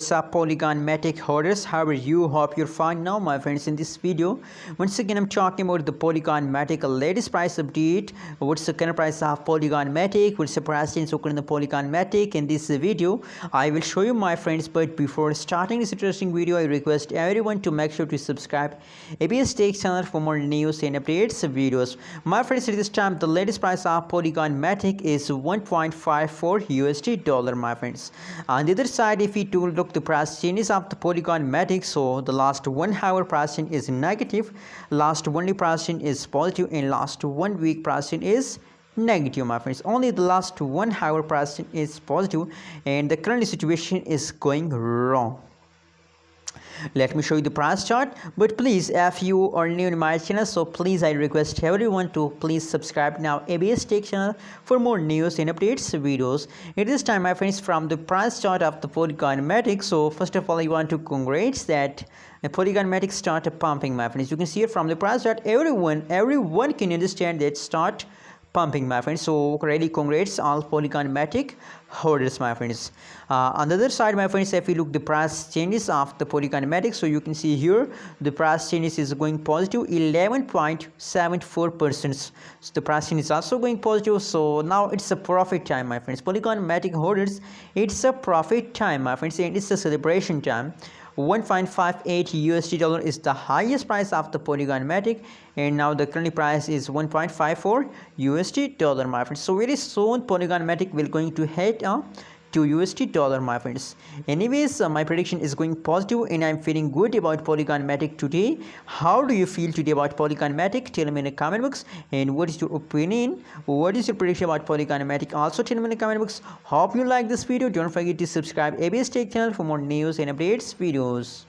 Polygon Matic holders, how are you? Hope you're fine now, my friends. In this video, once again I'm talking about the Polygon Matic latest price update. What's the current price of Polygon Matic? What's the price change occurring in the Polygon Matic? In this video I will show you, my friends, but before starting this interesting video I request everyone to make sure to subscribe ABS Tech channel for more news and updates videos. My friends, at this time the latest price of Polygon Matic is 1.54 USD dollar, my friends. On the other side, if we to look the price changes of the Polygon Matic, so the last 1 hour price change is negative, last 1 day price change is positive, and last 1 week price change is negative, my friends. Only the last 1 hour price change is positive, and the current situation is going wrong. Let me show you the price chart, but please, if you are new in my channel, so please I request everyone to please subscribe now ABS Tech channel for more news and updates videos. At this time, my friends, from the price chart of the Polygon Matic, so first of all I want to congratulate that Polygon Matic started pumping, my friends. You can see it from the price chart, everyone can understand that start pumping, my friends. So really congrats all Polygon Matic holders, my friends. On the other side, my friends, if we look the price changes of the Polygon Matic, so you can see here the price changes is going positive 11.74%. So the price change is also going positive. So now it's a profit time, my friends. Polygon Matic holders, it's a profit time, my friends, and it's a celebration time. 1.58 USD dollar is the highest price of the Polygon Matic, and now the current price is 1.54 USD dollar, my friends. So very soon Polygon Matic will going to head to USD dollar, my friends. Anyways, my prediction is going positive and I'm feeling good about Polygon Matic today. How do you feel today about Polygon Matic? Tell me in the comment box. And what is your opinion? What is your prediction about Polygon Matic? Also tell me in the comment box. Hope you like this video. Don't forget to subscribe ABS Tech channel for more news and updates videos.